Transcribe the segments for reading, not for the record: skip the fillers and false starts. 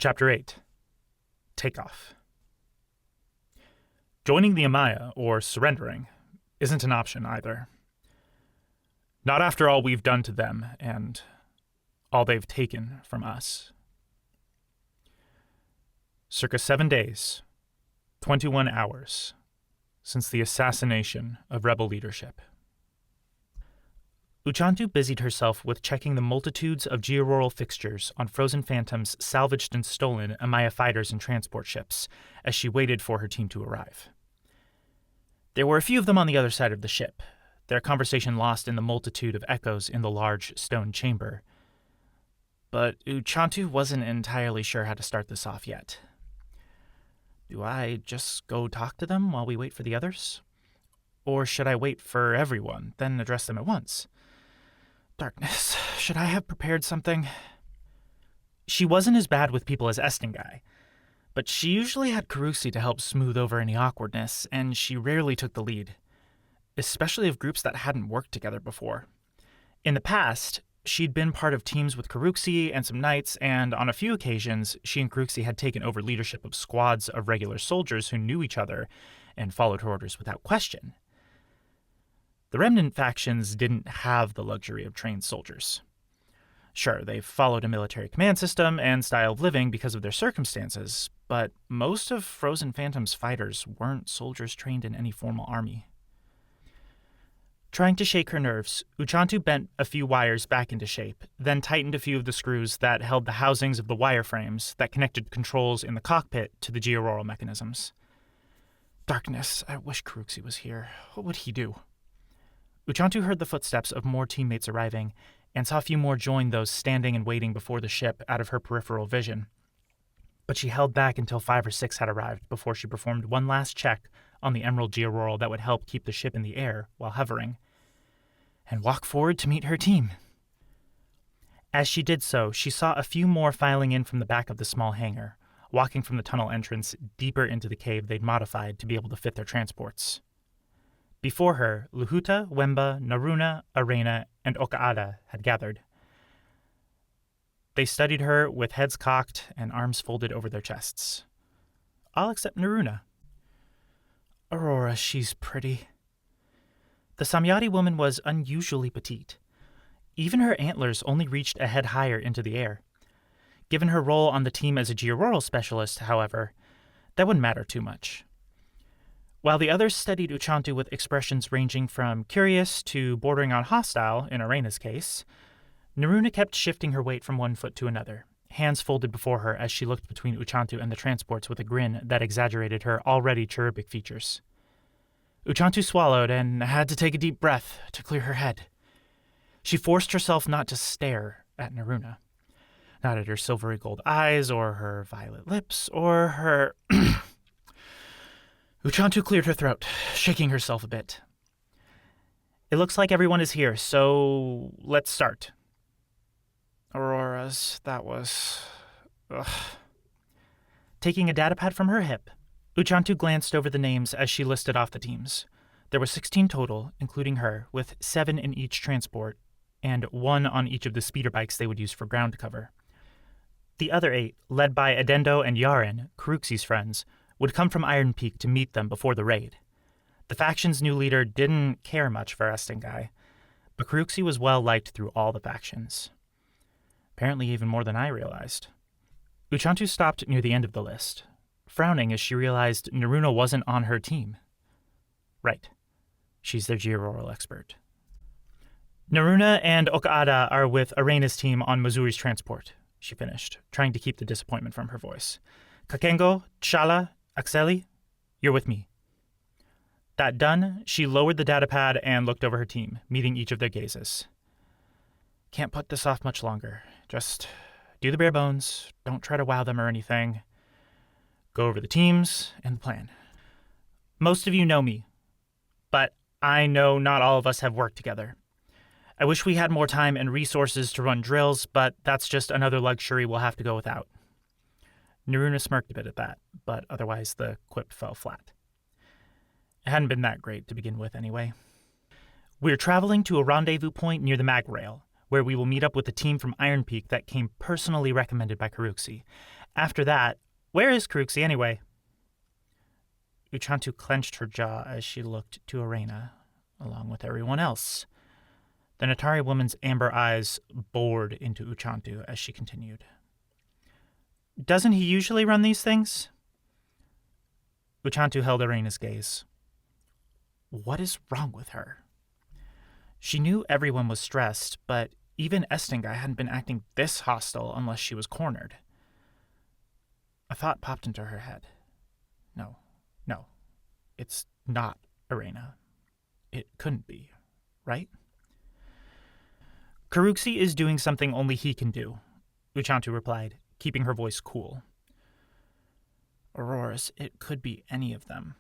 Chapter 8. Takeoff. Joining the Amaya, or surrendering, isn't an option either. Not after all we've done to them and all they've taken from us. Circa 7 days, 21 hours, since the assassination of rebel leadership. Uchantu busied herself with checking the multitudes of georural fixtures on Frozen Phantom's salvaged and stolen Amaya fighters and transport ships as she waited for her team to arrive. There were a few of them on the other side of the ship, their conversation lost in the multitude of echoes in the large stone chamber. But Uchantu wasn't entirely sure how to start this off yet. Do I just go talk to them while we wait for the others? Or should I wait for everyone, then address them at once? Darkness, should I have prepared something? She wasn't as bad with people as Estingai, but she usually had Karuxi to help smooth over any awkwardness, and she rarely took the lead, especially of groups that hadn't worked together before. In the past, she'd been part of teams with Karuxi and some knights, and on a few occasions, she and Karuxi had taken over leadership of squads of regular soldiers who knew each other and followed her orders without question. The Remnant factions didn't have the luxury of trained soldiers. Sure, they followed a military command system and style of living because of their circumstances, but most of Frozen Phantom's fighters weren't soldiers trained in any formal army. Trying to shake her nerves, Uchantu bent a few wires back into shape, then tightened a few of the screws that held the housings of the wireframes that connected controls in the cockpit to the georural mechanisms. Darkness, I wish Karuxi was here. What would he do? Uchantu heard the footsteps of more teammates arriving, and saw a few more join those standing and waiting before the ship out of her peripheral vision. But she held back until 5 or 6 had arrived before she performed one last check on the emerald georural that would help keep the ship in the air while hovering, and walked forward to meet her team. As she did so, she saw a few more filing in from the back of the small hangar, walking from the tunnel entrance deeper into the cave they'd modified to be able to fit their transports. Before her, Luhuta, Wemba, Naruna, Arena, and Okaada had gathered. They studied her with heads cocked and arms folded over their chests. All except Naruna. Aurora, she's pretty. The Samyati woman was unusually petite. Even her antlers only reached a head higher into the air. Given her role on the team as a georural specialist, however, that wouldn't matter too much. While the others studied Uchantu with expressions ranging from curious to bordering on hostile, in Arena's case, Naruna kept shifting her weight from one foot to another, hands folded before her as she looked between Uchantu and the transports with a grin that exaggerated her already cherubic features. Uchantu swallowed and had to take a deep breath to clear her head. She forced herself not to stare at Naruna, not at her silvery gold eyes or her violet lips or her... Uchantu cleared her throat, shaking herself a bit. It looks like everyone is here, so let's start. Aurora's, that was... Ugh. Taking a datapad from her hip, Uchantu glanced over the names as she listed off the teams. There were 16 total, including her, with 7 in each transport, and 1 on each of the speeder bikes they would use for ground cover. The other 8, led by Adendo and Yaren, Karuxi's friends, would come from Iron Peak to meet them before the raid. The faction's new leader didn't care much for Estingai, but Karuxi was well liked through all the factions. Apparently even more than I realized. Uchantu stopped near the end of the list, frowning as she realized Naruna wasn't on her team. Right. She's their georural expert. Naruna and Okaada are with Arena's team on Mazuri's transport, she finished, trying to keep the disappointment from her voice. Kakengo, Tshala, Axeli, you're with me. That done, she lowered the datapad and looked over her team, meeting each of their gazes. Can't put this off much longer. Just do the bare bones, don't try to wow them or anything. Go over the teams and the plan. Most of you know me, but I know not all of us have worked together. I wish we had more time and resources to run drills, but that's just another luxury we'll have to go without. Naruna smirked a bit at that, but otherwise the quip fell flat. It hadn't been that great to begin with anyway. We're traveling to a rendezvous point near the mag rail, where we will meet up with a team from Iron Peak that came personally recommended by Karuxi, After that, where is Karuxi anyway? Uchantu clenched her jaw as she looked to Arena, along with everyone else. The Natari woman's amber eyes bored into Uchantu as she continued. Doesn't he usually run these things? Uchantu held Arena's gaze. What is wrong with her? She knew everyone was stressed, but even Estingai hadn't been acting this hostile unless she was cornered. A thought popped into her head. No, it's not Arena. It couldn't be, right? Karuxi is doing something only he can do, Uchantu replied, keeping her voice cool. Auroras, it could be any of them.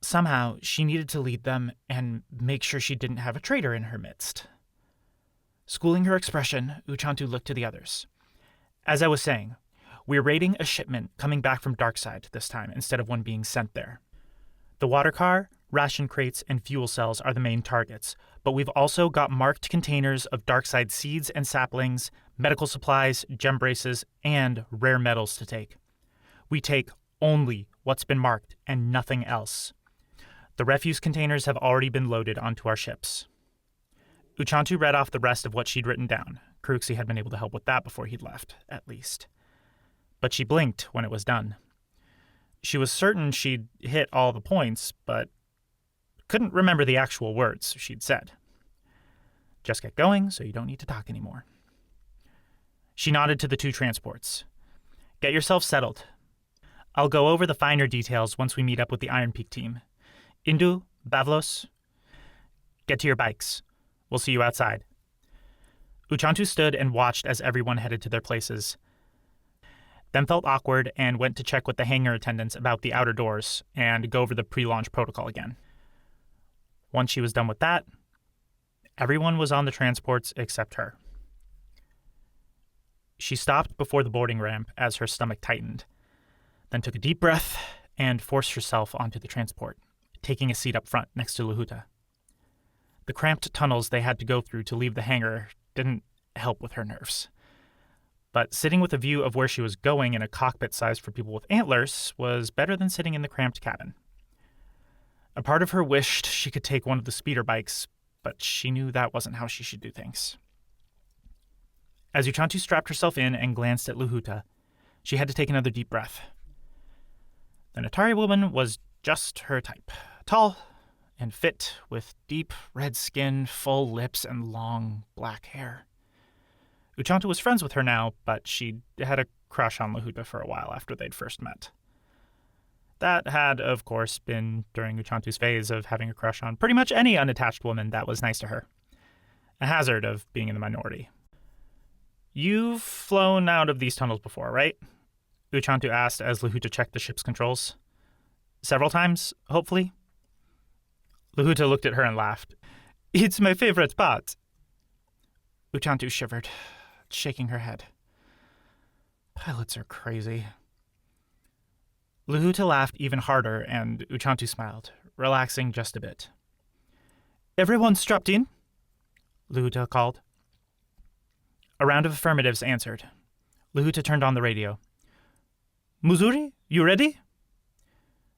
Somehow, she needed to lead them and make sure she didn't have a traitor in her midst. Schooling her expression, Uchantu looked to the others. As I was saying, we're raiding a shipment coming back from Darkside this time instead of one being sent there. The water car, ration crates, and fuel cells are the main targets, but we've also got marked containers of Darkside seeds and saplings, medical supplies, gem braces, and rare metals to take. We take only what's been marked and nothing else. The refuse containers have already been loaded onto our ships. Uchantu read off the rest of what she'd written down. Karuxi had been able to help with that before he'd left, at least. But she blinked when it was done. She was certain she'd hit all the points, but couldn't remember the actual words she'd said. Just get going so you don't need to talk anymore. She nodded to the two transports. Get yourself settled. I'll go over the finer details once we meet up with the Iron Peak team. Indu, Bavlos, get to your bikes. We'll see you outside. Uchantu stood and watched as everyone headed to their places, then felt awkward and went to check with the hangar attendants about the outer doors and go over the pre-launch protocol again. Once she was done with that, everyone was on the transports except her. She stopped before the boarding ramp as her stomach tightened, then took a deep breath and forced herself onto the transport, taking a seat up front next to Lahuta. The cramped tunnels they had to go through to leave the hangar didn't help with her nerves. But sitting with a view of where she was going in a cockpit sized for people with antlers was better than sitting in the cramped cabin. A part of her wished she could take one of the speeder bikes, but she knew that wasn't how she should do things. As Uchantu strapped herself in and glanced at Lahuta, she had to take another deep breath. The Natari woman was just her type. Tall and fit, with deep red skin, full lips, and long black hair. Uchantu was friends with her now, but she'd had a crush on Lahuta for a while after they'd first met. That had, of course, been during Uchantu's phase of having a crush on pretty much any unattached woman that was nice to her. A hazard of being in the minority. You've flown out of these tunnels before, right? Uchantu asked as Lahuta checked the ship's controls. Several times, hopefully? Lahuta looked at her and laughed. It's my favorite part. Uchantu shivered, shaking her head. Pilots are crazy. Lahuta laughed even harder, and Uchantu smiled, relaxing just a bit. Everyone strapped in? Lahuta called. A round of affirmatives answered. Lahuta turned on the radio. Muzuri, you ready?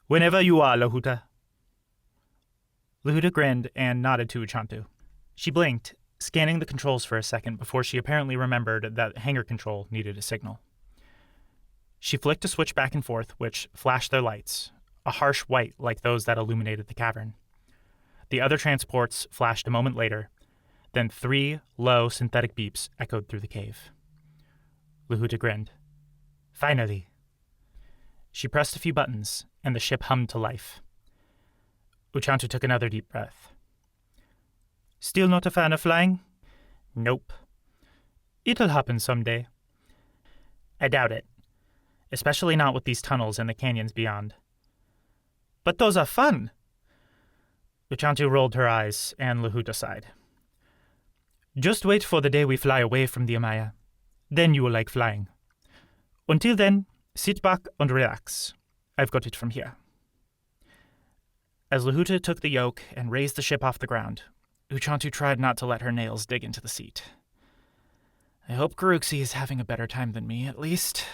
Whenever you are, Lahuta. Lahuta grinned and nodded to Uchantu. She blinked, scanning the controls for a second before she apparently remembered that hangar control needed a signal. She flicked a switch back and forth, which flashed their lights, a harsh white like those that illuminated the cavern. The other transports flashed a moment later, then 3 low synthetic beeps echoed through the cave. Lahuta grinned. Finally. She pressed a few buttons, and the ship hummed to life. Uchantu took another deep breath. Still not a fan of flying? Nope. It'll happen someday. I doubt it. Especially not with these tunnels and the canyons beyond. But those are fun! Uchantu rolled her eyes, and Lahuta sighed. Just wait for the day we fly away from the Amaya. Then you will like flying. Until then, sit back and relax. I've got it from here. As Lahuta took the yoke and raised the ship off the ground, Uchantu tried not to let her nails dig into the seat. I hope Karuxi is having a better time than me, at least.